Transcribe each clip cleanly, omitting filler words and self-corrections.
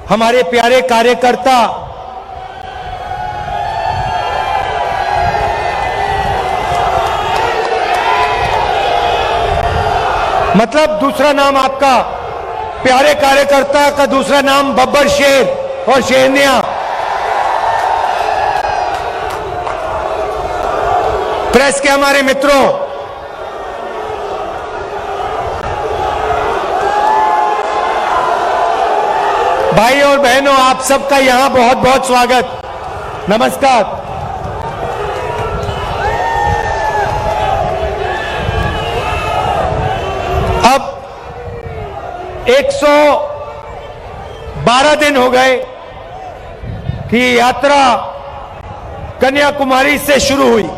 हमारे प्यारे कार्यकर्ता, मतलब दूसरा नाम आपका, प्यारे कार्यकर्ता का दूसरा नाम बब्बर शेर और शेरनिया। प्रेस के हमारे मित्रों, भाई और बहनों, आप सबका यहां बहुत बहुत स्वागत, नमस्कार। अब 112 दिन हो गए कि यात्रा कन्याकुमारी से शुरू हुई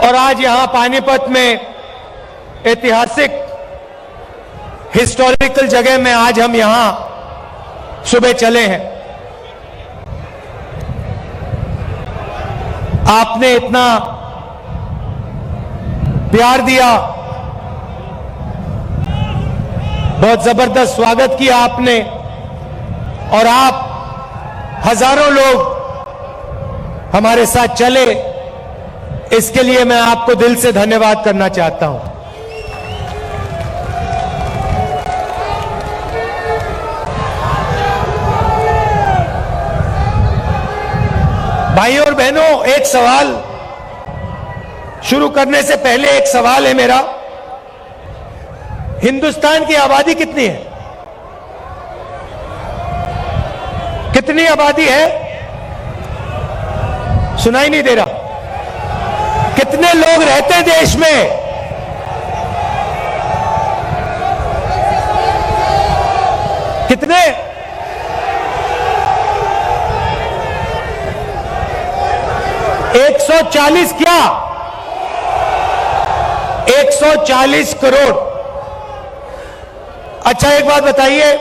और आज यहां पानीपत में ऐतिहासिक हिस्टोरिकल जगह में आज हम यहां सुबह चले हैं। आपने इतना प्यार दिया, बहुत जबरदस्त स्वागत किया आपने, और आप हजारों लोग हमारे साथ चले, इसके लिए मैं आपको दिल से धन्यवाद करना चाहता हूं। भाइयों और बहनों, एक सवाल शुरू करने से पहले एक सवाल है मेरा। हिंदुस्तान की आबादी कितनी है? कितनी आबादी है? सुनाई नहीं दे रहा। कितने लोग रहते हैं देश में? कितने? 140 क्या? 140 करोड़। अच्छा, एक बात बताइए,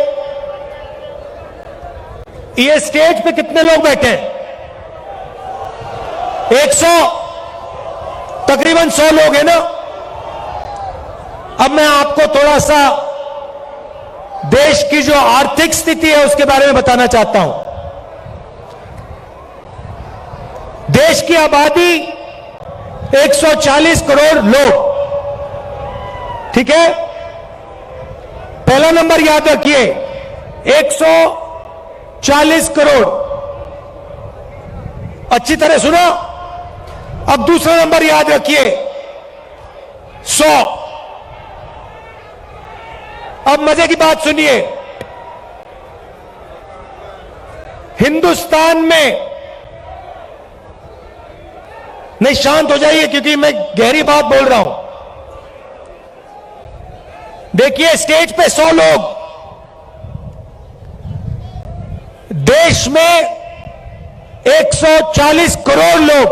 ये स्टेज पे कितने लोग बैठे हैं? 100, तकरीबन 100 लोग हैं ना। अब मैं आपको थोड़ा सा देश की जो आर्थिक स्थिति है उसके बारे में बताना चाहता हूं। देश की आबादी 140 करोड़ लोग, ठीक है? पहला नंबर याद रखिए, 140 करोड़। अच्छी तरह सुनो। अब दूसरा नंबर याद रखिए, 100। अब मजे की बात सुनिए, हिंदुस्तान में, नहीं शांत हो जाइए क्योंकि मैं गहरी बात बोल रहा हूं। देखिए, स्टेज पे 100 लोग, देश में 140 करोड़ लोग।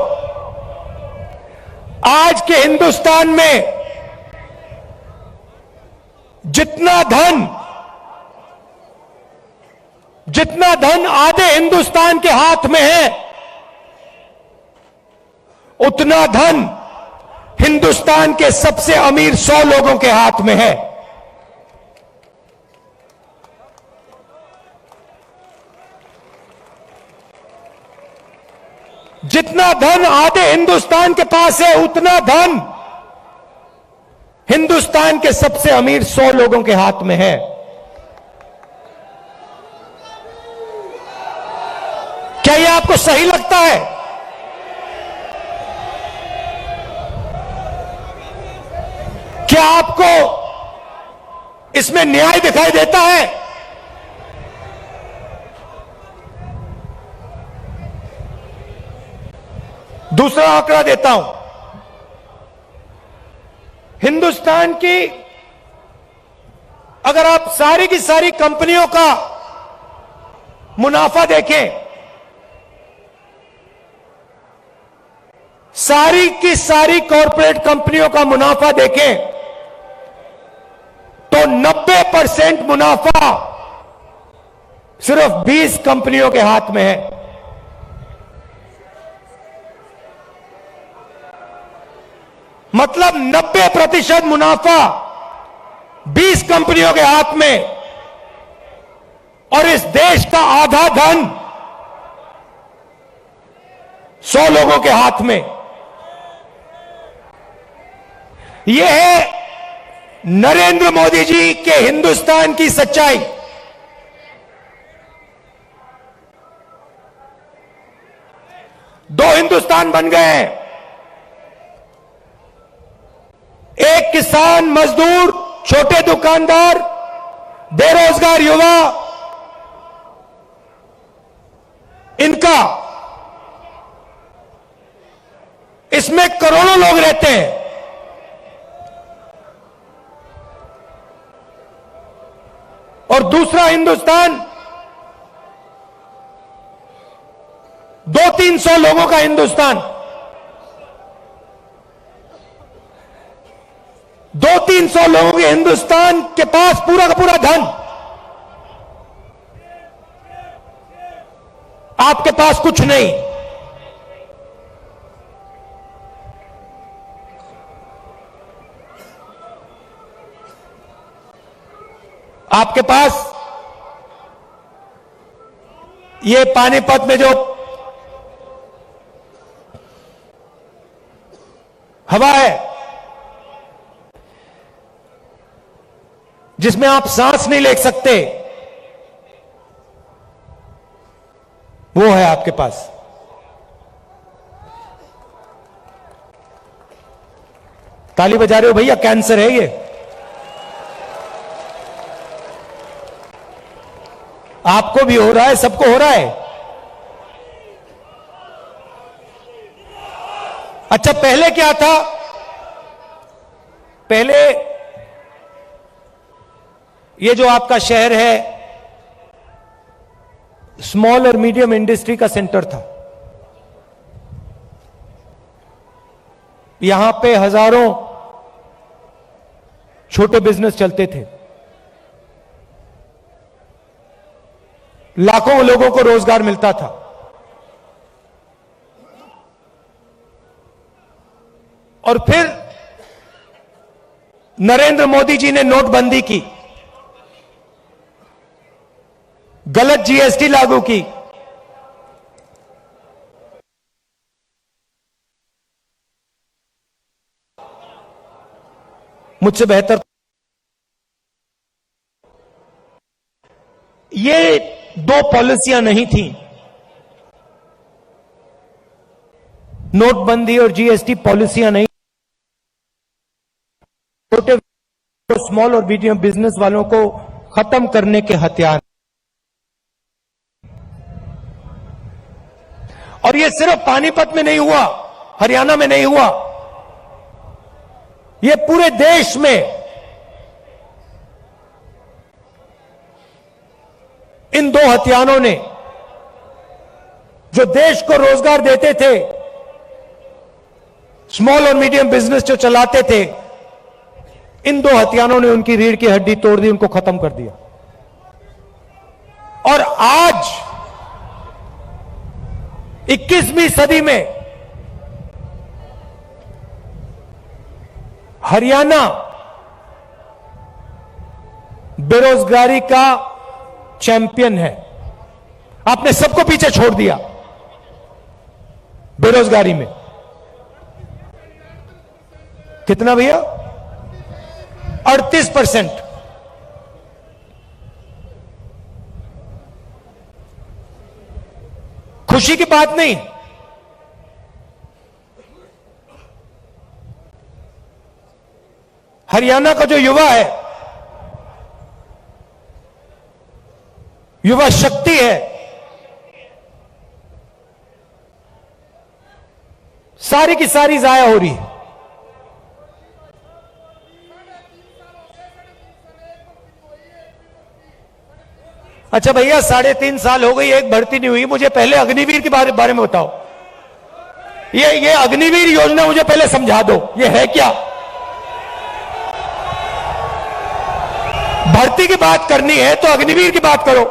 आज के हिंदुस्तान में जितना धन आधे हिंदुस्तान के हाथ में है, उतना धन हिंदुस्तान के सबसे अमीर 100 लोगों के हाथ में है। जितना धन आधे हिंदुस्तान के पास है, उतना धन हिंदुस्तान के सबसे अमीर 100 लोगों के हाथ में है। क्या यह आपको सही लगता है? क्या आपको इसमें न्याय दिखाई देता है? दूसरा आंकड़ा देता हूं। हिंदुस्तान की, अगर आप सारी की सारी कंपनियों का मुनाफा देखें, सारी की सारी कॉरपोरेट कंपनियों का मुनाफा देखें, तो 90% मुनाफा सिर्फ 20 कंपनियों के हाथ में है। मतलब 90% मुनाफा 20 कंपनियों के हाथ में और इस देश का आधा धन 100 लोगों के हाथ में। यह है नरेंद्र मोदी जी के हिंदुस्तान की सच्चाई। दो हिंदुस्तान बन गए हैं, एक किसान मजदूर, छोटे दुकानदार, बेरोजगार युवा, इनका, इसमें करोड़ों लोग रहते हैं। और दूसरा हिंदुस्तान 200-300 लोगों का हिंदुस्तान, 200-300 लोगों के हिंदुस्तान के पास पूरा का पूरा धन, आपके पास कुछ नहीं। आपके पास ये पानीपत में जो हवा है, जिसमें आप सांस नहीं ले सकते, वो है आपके पास। ताली बजा रहे हो भैया? कैंसर है ये। आपको भी हो रहा है, सबको हो रहा है। अच्छा, पहले क्या था? पहले ये जो आपका शहर है स्मॉल और मीडियम इंडस्ट्री का सेंटर था। यहां पे हजारों छोटे बिजनेस चलते थे, लाखों लोगों को रोजगार मिलता था। और फिर नरेंद्र मोदी जी ने नोटबंदी की, गलत जीएसटी लागू की, मुझसे बेहतर ये दो पॉलिसियां नहीं थी, नोटबंदी और जीएसटी पॉलिसियां नहीं, छोटे स्मॉल और मीडियम बिजनेस वालों को खत्म करने के हथियार। और ये सिर्फ पानीपत में नहीं हुआ, हरियाणा में नहीं हुआ, ये पूरे देश में इन दो हथियारों ने, जो देश को रोजगार देते थे, स्मॉल और मीडियम बिजनेस जो चलाते थे, इन दो हथियारों ने उनकी रीढ़ की हड्डी तोड़ दी, उनको खत्म कर दिया। और आज 21वीं सदी में हरियाणा बेरोजगारी का चैंपियन है। आपने सबको पीछे छोड़ दिया बेरोजगारी में। कितना भैया? 38%। खुशी की बात नहीं, हरियाणा का जो युवा है, युवा शक्ति है, सारी की सारी जाया हो रही है। अच्छा भैया, 3.5 साल हो गई, एक भर्ती नहीं हुई। मुझे पहले अग्निवीर के बारे में बताओ। ये अग्निवीर योजना मुझे पहले समझा दो, ये है क्या? भर्ती की बात करनी है तो अग्निवीर की बात करो।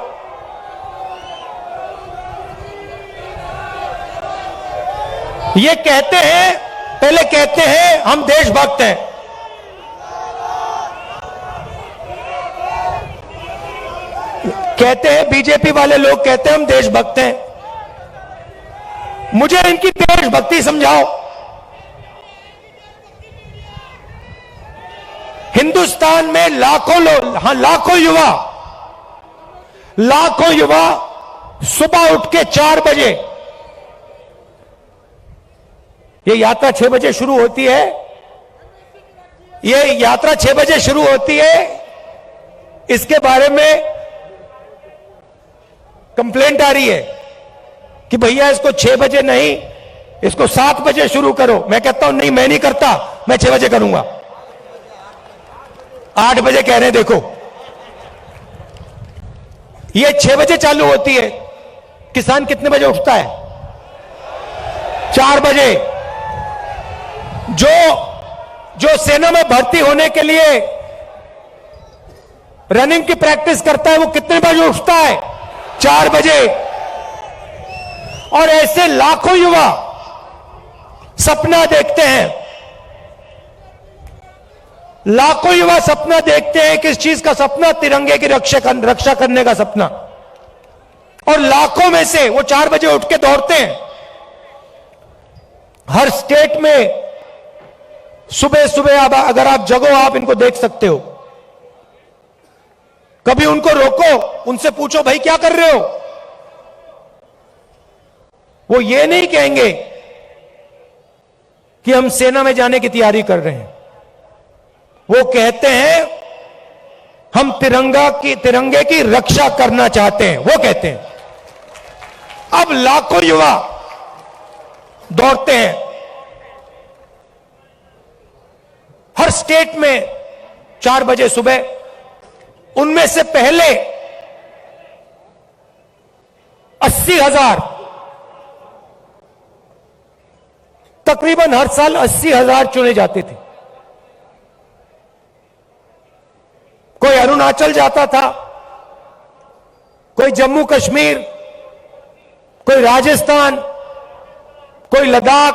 ये कहते हैं, पहले कहते हैं हम देशभक्त हैं, कहते हैं, बीजेपी वाले लोग कहते हैं हम देशभक्त हैं। मुझे इनकी देशभक्ति समझाओ। हिंदुस्तान में लाखों लोग, हाँ लाखों युवा सुबह उठ के 4 बजे, ये यात्रा 6 बजे शुरू होती है, ये यात्रा 6 बजे शुरू होती है। इसके बारे में कंप्लेंट आ रही है कि भैया इसको 6 बजे नहीं, इसको 7 बजे शुरू करो। मैं कहता हूं नहीं, मैं नहीं करता, मैं 6 बजे करूंगा। 8 बजे कह रहे हैं, देखो ये 6 बजे चालू होती है। किसान कितने बजे उठता है? 4 बजे। जो सेना में भर्ती होने के लिए रनिंग की प्रैक्टिस करता है, वो कितने बजे उठता है? 4 बजे। और ऐसे लाखों युवा सपना देखते हैं, लाखों युवा सपना देखते हैं। किस चीज का सपना? तिरंगे की रक्षा करने का सपना। और लाखों में से वो 4 बजे उठ के दौड़ते हैं। हर स्टेट में सुबह सुबह अगर आप जगो, आप इनको देख सकते हो। कभी उनको रोको, उनसे पूछो भाई क्या कर रहे हो? वो ये नहीं कहेंगे कि हम सेना में जाने की तैयारी कर रहे हैं। वो कहते हैं हम तिरंगे की रक्षा करना चाहते हैं, वो कहते हैं। अब लाखों युवा दौड़ते हैं हर स्टेट में 4 बजे सुबह। उनमें से पहले 80,000, तकरीबन हर साल 80,000 चुने जाते थे। कोई अरुणाचल जाता था, कोई जम्मू कश्मीर, कोई राजस्थान, कोई लद्दाख,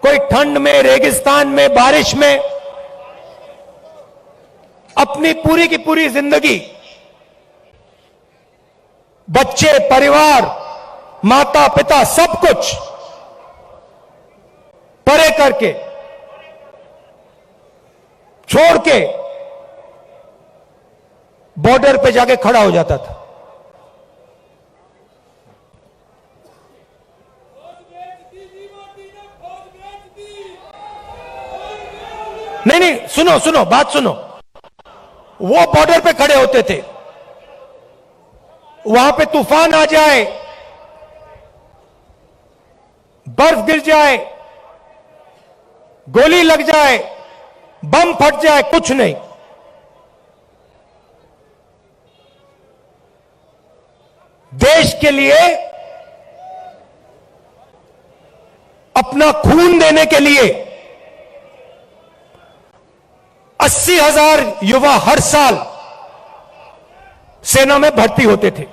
कोई ठंड में, रेगिस्तान में, बारिश में। अपनी पूरी की पूरी जिंदगी बच्चे, परिवार, माता पिता, सब कुछ परे करके, छोड़ के बॉर्डर पे जाके खड़ा हो जाता था। नहीं, सुनो, बात सुनो। वो बॉर्डर पे खड़े होते थे, वहां पे तूफान आ जाए, बर्फ गिर जाए, गोली लग जाए, बम फट जाए, कुछ नहीं। देश के लिए, अपना खून देने के लिए 80,000 युवा हर साल सेना में भर्ती होते थे।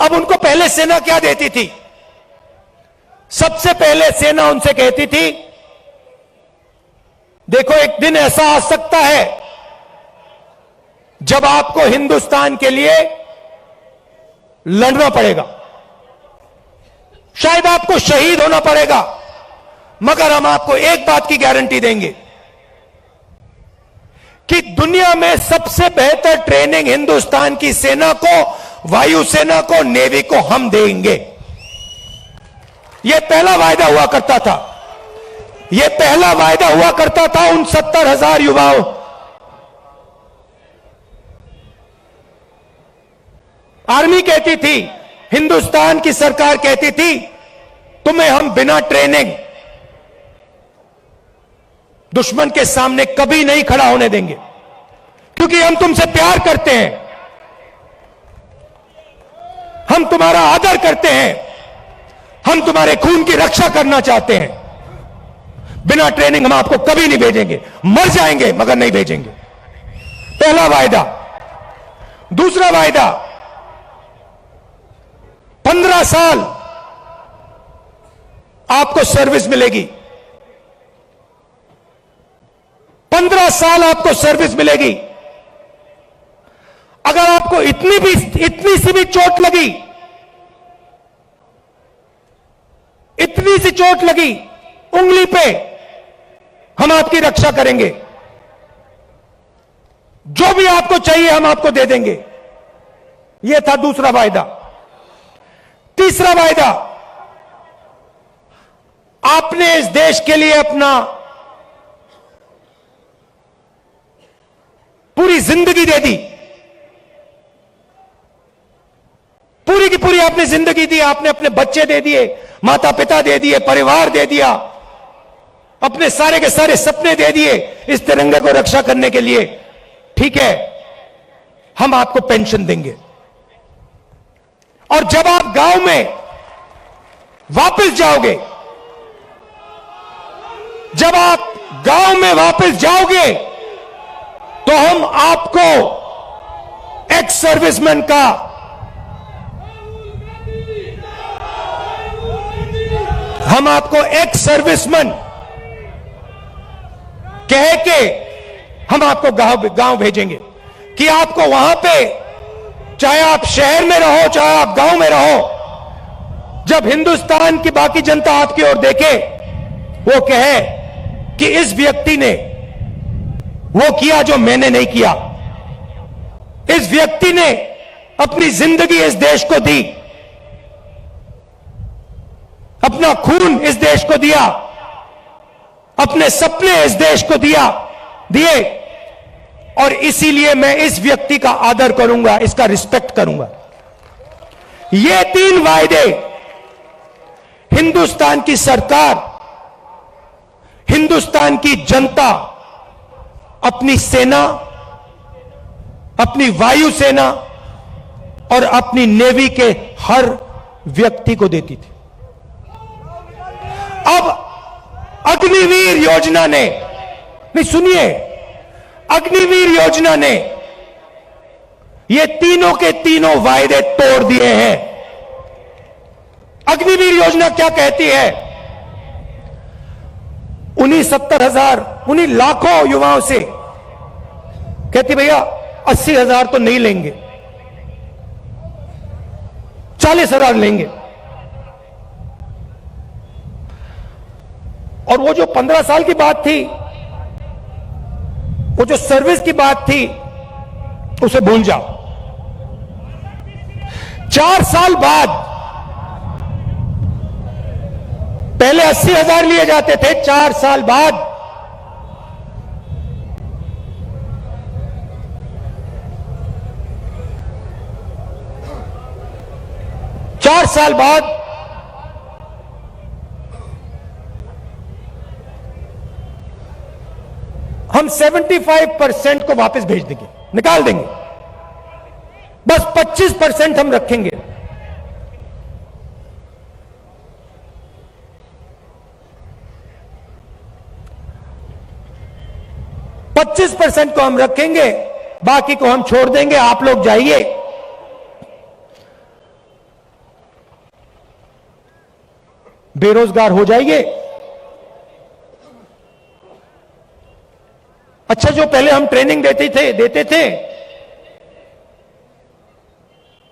अब उनको पहले सेना क्या देती थी? सबसे पहले सेना उनसे कहती थी, देखो एक दिन ऐसा आ सकता है जब आपको हिंदुस्तान के लिए लड़ना पड़ेगा, शायद आपको शहीद होना पड़ेगा, मगर हम आपको एक बात की गारंटी देंगे कि दुनिया में सबसे बेहतर ट्रेनिंग हिंदुस्तान की सेना को, वायुसेना को, नेवी को हम देंगे। यह पहला वायदा हुआ करता था। यह पहला वायदा हुआ करता था उन 70,000 युवाओं। आर्मी कहती थी, हिंदुस्तान की सरकार कहती थी, तुम्हें हम बिना ट्रेनिंग दुश्मन के सामने कभी नहीं खड़ा होने देंगे, क्योंकि हम तुमसे प्यार करते हैं, हम तुम्हारा आदर करते हैं, हम तुम्हारे खून की रक्षा करना चाहते हैं। बिना ट्रेनिंग हम आपको कभी नहीं भेजेंगे, मर जाएंगे मगर नहीं भेजेंगे। पहला वायदा। दूसरा वायदा, 15 साल आपको सर्विस मिलेगी। 15 साल आपको सर्विस मिलेगी। अगर आपको इतनी सी भी चोट लगी, इतनी सी चोट लगी उंगली पे, हम आपकी रक्षा करेंगे। जो भी आपको चाहिए हम आपको दे देंगे। यह था दूसरा वायदा। तीसरा वायदा, आपने इस देश के लिए अपना पूरी जिंदगी दे दी, पूरी की पूरी आपने जिंदगी दी। आपने अपने बच्चे दे दिए, माता पिता दे दिए, परिवार दे दिया, अपने सारे के सारे सपने दे दिए इस तिरंगे को रक्षा करने के लिए। ठीक है, हम आपको पेंशन देंगे। और जब आप गांव में वापस जाओगे, जब आप गांव में वापस जाओगे, तो हम आपको एक्स सर्विसमैन का एक्स सर्विसमैन कह के हम आपको गांव भेजेंगे कि आपको वहां पे, चाहे आप शहर में रहो चाहे आप गांव में रहो, जब हिंदुस्तान की बाकी जनता आपकी ओर देखे, वो कहे कि इस व्यक्ति ने वो किया जो मैंने नहीं किया। इस व्यक्ति ने अपनी जिंदगी इस देश को दी, अपना खून इस देश को दिया, अपने सपने इस देश को दिए, और इसीलिए मैं इस व्यक्ति का आदर करूंगा, इसका रिस्पेक्ट करूंगा। ये 3 वायदे हिंदुस्तान की सरकार, हिंदुस्तान की जनता अपनी सेना, अपनी वायुसेना और अपनी नेवी के हर व्यक्ति को देती थी। अब अग्निवीर योजना ने, नहीं सुनिए, अग्निवीर योजना ने ये तीनों के तीनों वायदे तोड़ दिए हैं। अग्निवीर योजना क्या कहती है? उन्हीं 70,000, उन्हीं लाखों युवाओं से कहती भैया 80,000 तो नहीं लेंगे, 40,000 लेंगे। और वो जो 15 साल की बात थी, वो जो सर्विस की बात थी, उसे भूल जाओ। 4 साल बाद, पहले 80,000 लिए जाते थे, 4 साल बाद 4 साल बाद हम 75% को वापस भेज देंगे, निकाल देंगे। बस 25% हम रखेंगे। %25 को हम रखेंगे, बाकी को हम छोड़ देंगे। आप लोग जाइए, बेरोजगार हो जाइए। अच्छा, जो पहले हम ट्रेनिंग देते थे,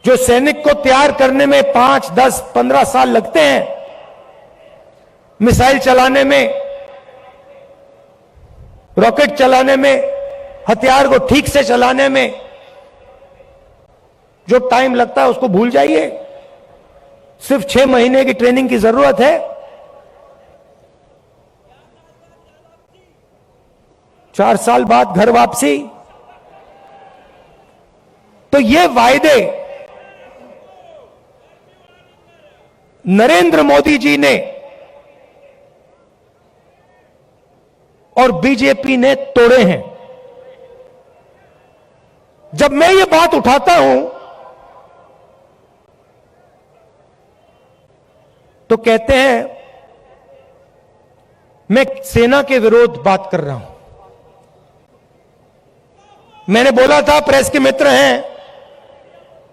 जो सैनिक को तैयार करने में 5, 10, 15 साल लगते हैं, मिसाइल चलाने में, रॉकेट चलाने में, हथियार को ठीक से चलाने में जो टाइम लगता है उसको भूल जाइए। सिर्फ 6 महीने की ट्रेनिंग की जरूरत है। 4 साल बाद घर वापसी। तो ये वायदे नरेंद्र मोदी जी ने और बीजेपी ने तोड़े हैं। जब मैं ये बात उठाता हूं तो कहते हैं मैं सेना के विरोध बात कर रहा हूं। मैंने बोला था, प्रेस के मित्र हैं,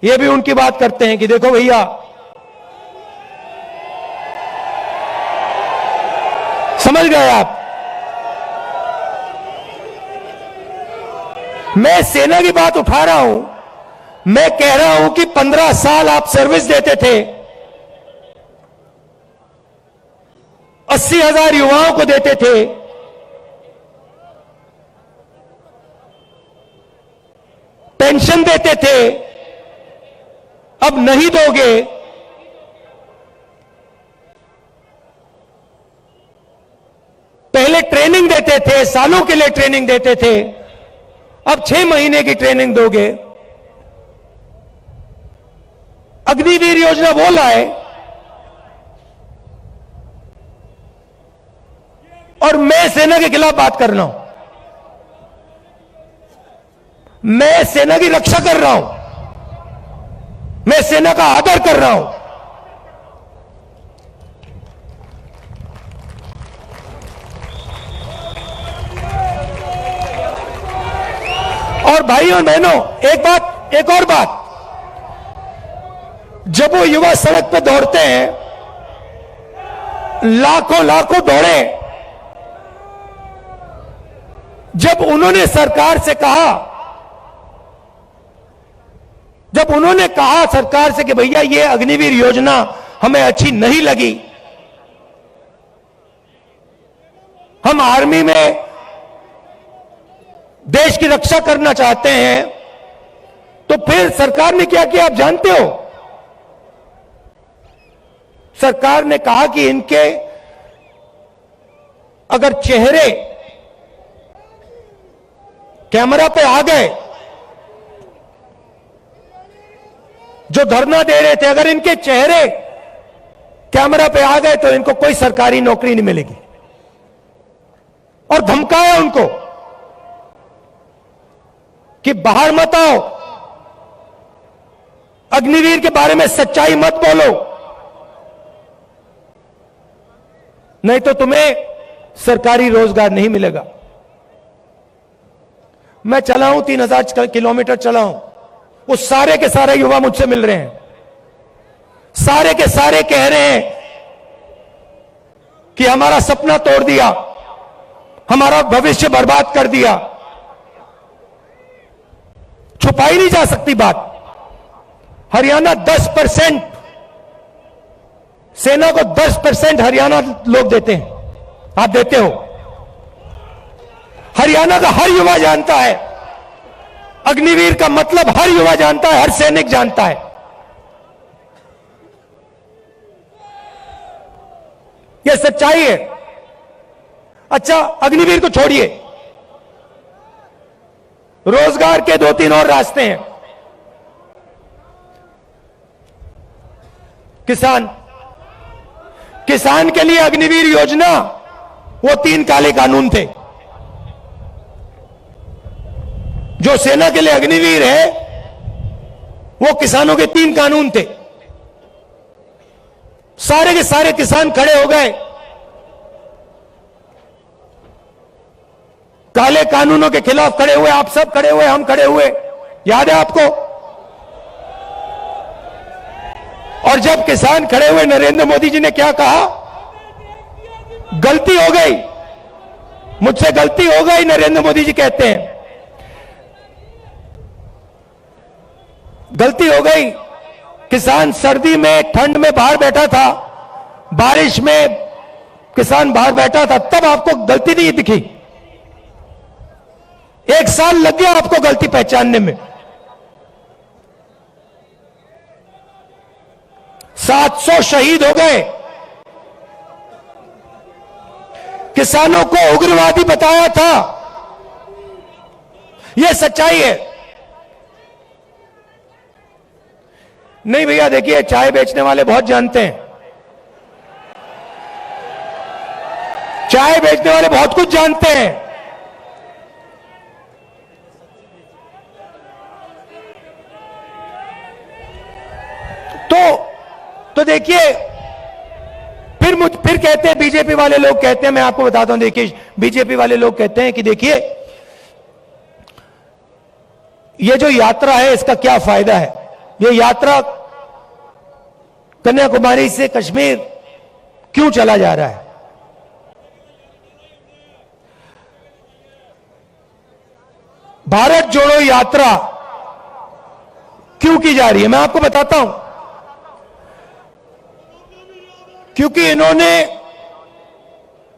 ये भी उनकी बात करते हैं कि देखो भैया, समझ गए आप, मैं सेना की बात उठा रहा हूं मैं कह रहा हूं कि 15 साल आप सर्विस देते थे, 80,000 युवाओं को देते थे, पेंशन देते थे, अब नहीं दोगे। पहले ट्रेनिंग देते थे, सालों के लिए ट्रेनिंग देते थे, अब 6 महीने की ट्रेनिंग दोगे। अग्निवीर योजना वो लाए और मैं सेना के खिलाफ बात कर रहा हूं, मैं सेना की रक्षा कर रहा हूं, मैं सेना का आदर कर रहा हूं। और भाइयों और बहनों, एक और बात, जब वो युवा सड़क पे दौड़ते हैं, लाखों लाखों दौड़े, जब उन्होंने सरकार से कहा, जब उन्होंने कहा सरकार से कि भैया ये अग्निवीर योजना हमें अच्छी नहीं लगी, हम आर्मी में देश की रक्षा करना चाहते हैं, तो फिर सरकार ने क्या किया आप जानते हो? सरकार ने कहा कि इनके अगर चेहरे कैमरा पे आ गए, जो धरना दे रहे थे, अगर इनके चेहरे कैमरा पे आ गए तो इनको कोई सरकारी नौकरी नहीं मिलेगी। और धमकाया उनको कि बाहर मत आओ, अग्निवीर के बारे में सच्चाई मत बोलो, नहीं तो तुम्हें सरकारी रोजगार नहीं मिलेगा। मैं चला हूं, 3000 किलोमीटर चला हूं, वो सारे के सारे युवा मुझसे मिल रहे हैं, सारे के सारे कह रहे हैं कि हमारा सपना तोड़ दिया, हमारा भविष्य बर्बाद कर दिया। छुपाई नहीं जा सकती बात। हरियाणा 10%, सेना को 10% हरियाणा लोग देते हैं, आप देते हो। हरियाणा का हर युवा जानता है, अग्निवीर का मतलब हर युवा जानता है, हर सैनिक जानता है। यह सच्चाई है। अच्छा, अग्निवीर को छोड़िए, रोजगार के 2-3 और रास्ते हैं। किसान के लिए अग्निवीर योजना, वो 3 काले कानून थे। जो सेना के लिए अग्निवीर है, वो किसानों के 3 कानून थे। सारे के सारे किसान खड़े हो गए, काले कानूनों के खिलाफ खड़े हुए, आप सब खड़े हुए, हम खड़े हुए, याद है आपको? और जब किसान खड़े हुए, नरेंद्र मोदी जी ने क्या कहा? गलती हो गई, मुझसे गलती हो गई, नरेंद्र मोदी जी कहते हैं, गलती हो गई। किसान सर्दी में, ठंड में बाहर बैठा था, बारिश में किसान बाहर बैठा था, तब आपको गलती नहीं दिखी। 1 साल लग गया आपको गलती पहचानने में। 700 शहीद हो गए। किसानों को उग्रवादी बताया था, यह सच्चाई है। नहीं भैया, देखिए, चाय बेचने वाले बहुत जानते हैं, चाय बेचने वाले बहुत कुछ जानते हैं। तो देखिए, फिर कहते हैं, बीजेपी वाले लोग कहते हैं, मैं आपको बताता हूं, देखिए, बीजेपी वाले लोग कहते हैं कि देखिए, ये जो यात्रा है इसका क्या फायदा है? ये यात्रा कन्याकुमारी से कश्मीर क्यों चला जा रहा है? भारत जोड़ो यात्रा क्यों की जा रही है मैं आपको बताता हूं। क्योंकि इन्होंने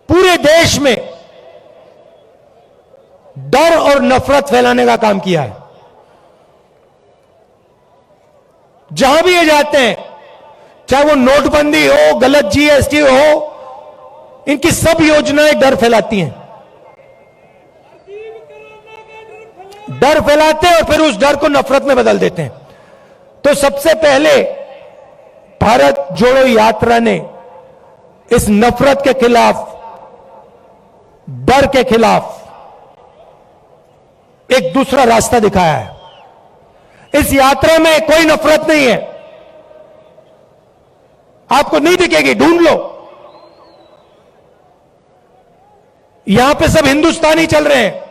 पूरे देश में डर और नफरत फैलाने का काम किया है। जहां भी ये जाते हैं, चाहे वो नोटबंदी हो, गलत जीएसटी हो, इनकी सब योजनाएं डर फैलाती हैं। डर फैलाते हैं और फिर उस डर को नफरत में बदल देते हैं। तो सबसे पहले भारत जोड़ो यात्रा ने इस नफरत के खिलाफ, डर के खिलाफ एक दूसरा रास्ता दिखाया है। इस यात्रा में कोई नफरत नहीं है, आपको नहीं दिखेगी, ढूंढ लो। यहां पे सब हिंदुस्तानी चल रहे हैं,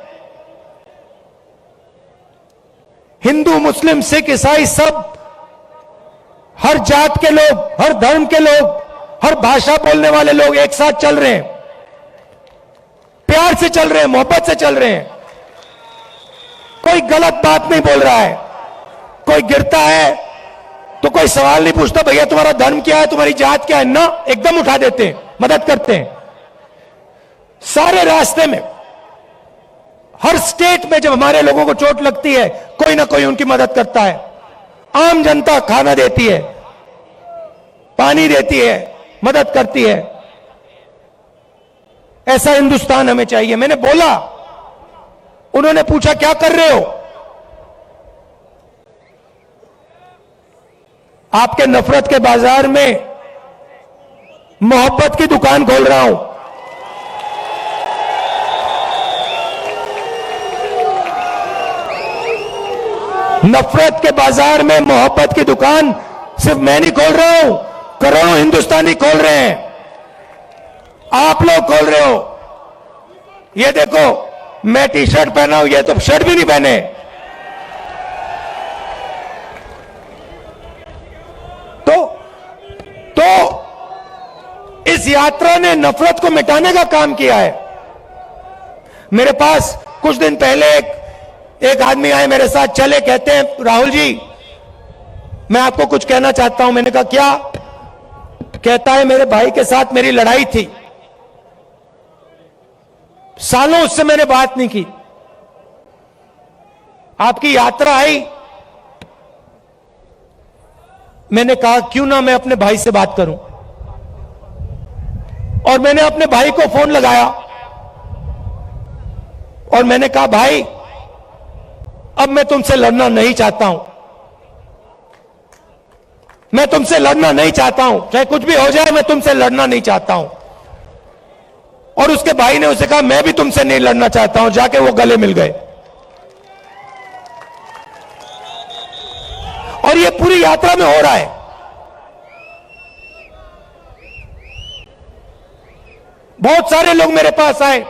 हिंदू, मुस्लिम, सिख, ईसाई, सब, हर जात के लोग, हर धर्म के लोग, हर भाषा बोलने वाले लोग एक साथ चल रहे हैं, प्यार से चल रहे हैं, मोहब्बत से चल रहे हैं। कोई गलत बात नहीं बोल रहा है। कोई गिरता है तो कोई सवाल नहीं पूछता, भैया तुम्हारा धर्म क्या है, तुम्हारी जात क्या है, ना, एकदम उठा देते हैं, मदद करते हैं। सारे रास्ते में, हर स्टेट में जब हमारे लोगों को चोट लगती है, कोई ना कोई उनकी मदद करता है। आम जनता खाना देती है, पानी देती है, मदद करती है। ऐसा हिंदुस्तान हमें चाहिए। मैंने बोला, उन्होंने पूछा क्या कर रहे हो? आपके नफरत के बाजार में मोहब्बत की दुकान खोल रहा हूं। नफरत के बाजार में मोहब्बत की दुकान सिर्फ मैं नहीं खोल रहा हूं, करोड़ों हिंदुस्तानी खोल रहे हैं। आप लोग खोल रहे हो। ये देखो, मैं टी शर्ट पहना हूं, ये तो शर्ट भी नहीं पहने। तो इस यात्रा ने नफरत को मिटाने का काम किया है। मेरे पास कुछ दिन पहले एक आदमी आए, मेरे साथ चले, कहते हैं राहुल जी मैं आपको कुछ कहना चाहता हूं। मैंने कहा क्या? कहता है मेरे भाई के साथ मेरी लड़ाई थी, सालों उससे मैंने बात नहीं की, आपकी यात्रा आई, मैंने कहा क्यों ना मैं अपने भाई से बात करूं। और मैंने अपने भाई को फोन लगाया और मैंने कहा भाई अब मैं तुमसे लड़ना नहीं चाहता हूं, मैं तुमसे लड़ना नहीं चाहता हूं, चाहे कुछ भी हो जाए, मैं तुमसे लड़ना नहीं चाहता हूं। और उसके भाई ने उसे कहा मैं भी तुमसे नहीं लड़ना चाहता हूं। जाके वो गले मिल गए। और ये पूरी यात्रा में हो रहा है। बहुत सारे लोग मेरे पास आए,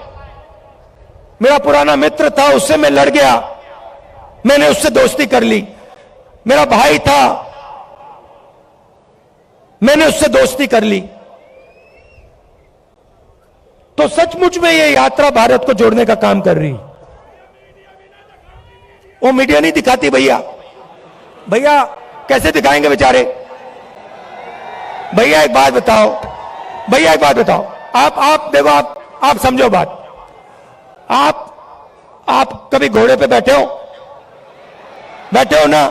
मेरा पुराना मित्र था, उससे मैं लड़ गया, मैंने उससे दोस्ती कर ली। मेरा भाई था, मैंने उससे दोस्ती कर ली। तो सचमुच में ये यात्रा भारत को जोड़ने का काम कर रही। वो मीडिया नहीं दिखाती भैया, भैया कैसे दिखाएंगे बेचारे। भैया एक बात बताओ, भैया एक बात बताओ, आप देखो, आप समझो बात। आप कभी घोड़े पे बैठे हो ना?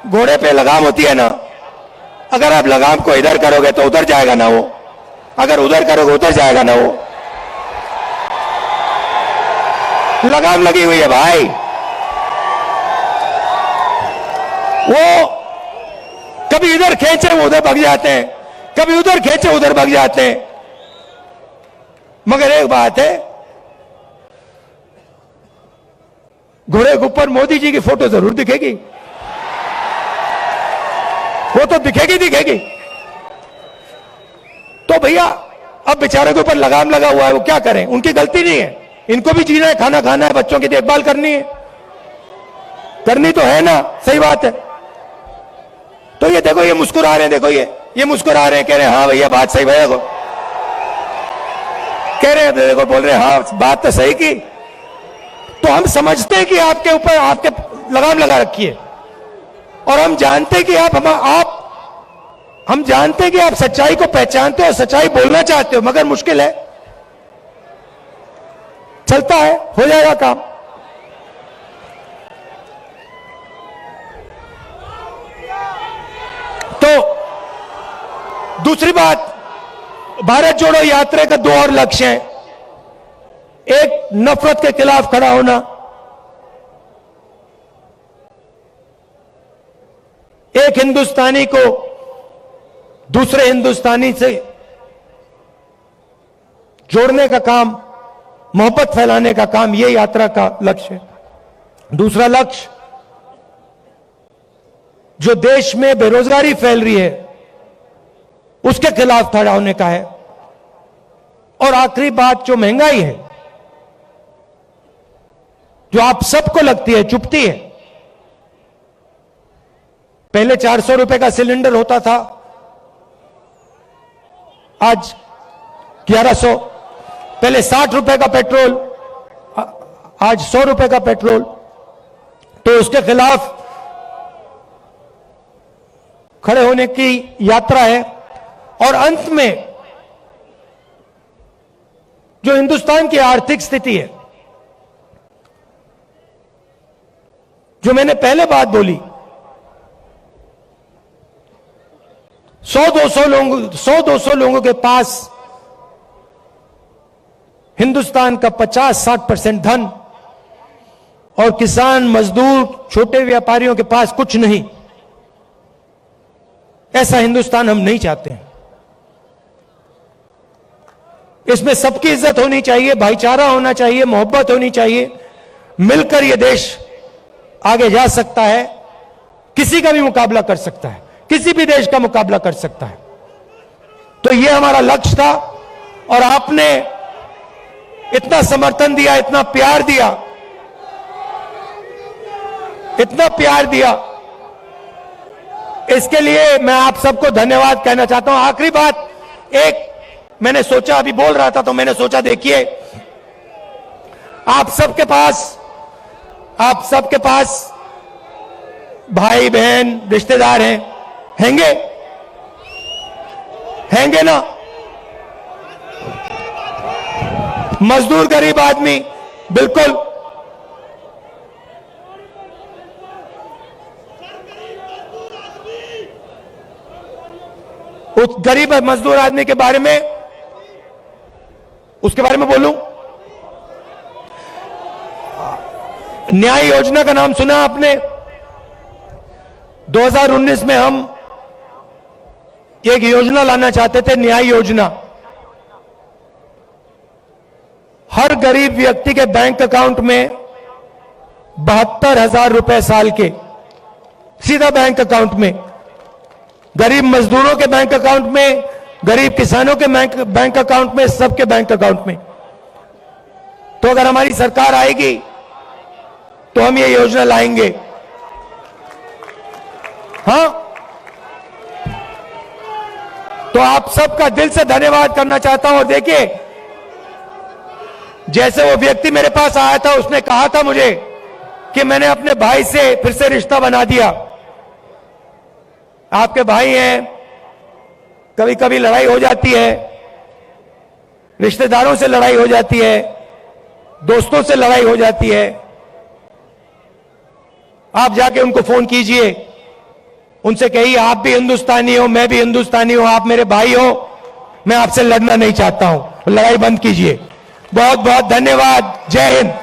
घोड़े पे लगाम होती है ना, अगर आप लगाम को इधर करोगे तो उधर जाएगा ना वो, अगर उधर करोगे उधर जाएगा ना वो। लगाम लगी हुई है भाई। वो कभी इधर खींचे वो उधर भाग जाते हैं, कभी उधर खींचे उधर भाग जाते हैं। मगर एक बात है, घोड़े के ऊपर मोदी जी की फोटो जरूर दिखेगी, वो तो दिखेगी। तो भैया अब बेचारे के ऊपर लगाम लगा हुआ है, वो क्या करें? उनकी गलती नहीं है, इनको भी जीना है, खाना खाना है, बच्चों की देखभाल करनी है, करनी तो है ना, सही बात है। तो ये देखो, ये मुस्कुरा रहे हैं, देखो ये मुस्कुरा रहे हैं, कह रहे हैं हाँ भैया बात सही, भैया को कह रहे हैं, देखो बोल रहे हैं हाँ बात तो सही की। तो हम समझते हैं कि आपके ऊपर आपके लगाम लगा रखी है, और हम जानते कि हम जानते कि आप सच्चाई को पहचानते हो, सच्चाई बोलना चाहते हो, मगर मुश्किल है। चलता है, हो जाएगा काम। तो दूसरी बात, भारत जोड़ो यात्रा का दो और लक्ष्य हैं। एक, नफरत के खिलाफ खड़ा होना। एक हिंदुस्तानी को दूसरे हिंदुस्तानी से जोड़ने का काम, मोहब्बत फैलाने का काम, यह यात्रा का लक्ष्य है। दूसरा लक्ष्य, जो देश में बेरोजगारी फैल रही है उसके खिलाफ खड़ा होने का है। और आखिरी बात, जो महंगाई है, जो आप सबको लगती है, चुभती है। पहले 400 रुपए का सिलेंडर होता था, आज 1100। पहले 60 रुपए का पेट्रोल, आज 100 रुपए का पेट्रोल। तो उसके खिलाफ खड़े होने की यात्रा है। और अंत में, जो हिंदुस्तान की आर्थिक स्थिति है, जो मैंने पहले बात बोली, 100-200 लोगों के पास हिंदुस्तान का 50-60% धन, और किसान, मजदूर, छोटे व्यापारियों के पास कुछ नहीं। ऐसा हिंदुस्तान हम नहीं चाहते हैं। इसमें सबकी इज्जत होनी चाहिए, भाईचारा होना चाहिए, मोहब्बत होनी चाहिए। मिलकर यह देश आगे जा सकता है, किसी का भी मुकाबला कर सकता है, किसी भी देश का मुकाबला कर सकता है। तो यह हमारा लक्ष्य था। और आपने इतना समर्थन दिया, इतना प्यार दिया, इतना प्यार दिया, इसके लिए मैं आप सबको धन्यवाद कहना चाहता हूं। आखिरी बात, एक मैंने सोचा, अभी बोल रहा था तो मैंने सोचा, देखिए, आप सबके पास भाई बहन रिश्तेदार हैंगे ना? मजदूर, गरीब आदमी, बिल्कुल। उस गरीब मजदूर आदमी के बारे में, उसके बारे में बोलूं, न्याय योजना का नाम सुना आपने? 2019 में हम एक योजना लाना चाहते थे, न्याय योजना। हर गरीब व्यक्ति के बैंक अकाउंट में 72,000 रुपए साल के सीधा बैंक अकाउंट में, गरीब मजदूरों के बैंक अकाउंट में, गरीब किसानों के बैंक अकाउंट में, सबके बैंक अकाउंट में। तो अगर हमारी सरकार आएगी तो हम ये योजना लाएंगे। हां, तो आप सबका दिल से धन्यवाद करना चाहता हूं। और देखिए, जैसे वो व्यक्ति मेरे पास आया था, उसने कहा था मुझे कि मैंने अपने भाई से फिर से रिश्ता बना दिया। आपके भाई हैं, कभी कभी लड़ाई हो जाती है, रिश्तेदारों से लड़ाई हो जाती है, दोस्तों से लड़ाई हो जाती है। आप जाके उनको फोन कीजिए, उनसे कहिए आप भी हिंदुस्तानी हो, मैं भी हिंदुस्तानी हूं, आप मेरे भाई हो, मैं आपसे लड़ना नहीं चाहता हूं, लड़ाई बंद कीजिए। बहुत बहुत धन्यवाद। जय हिंद।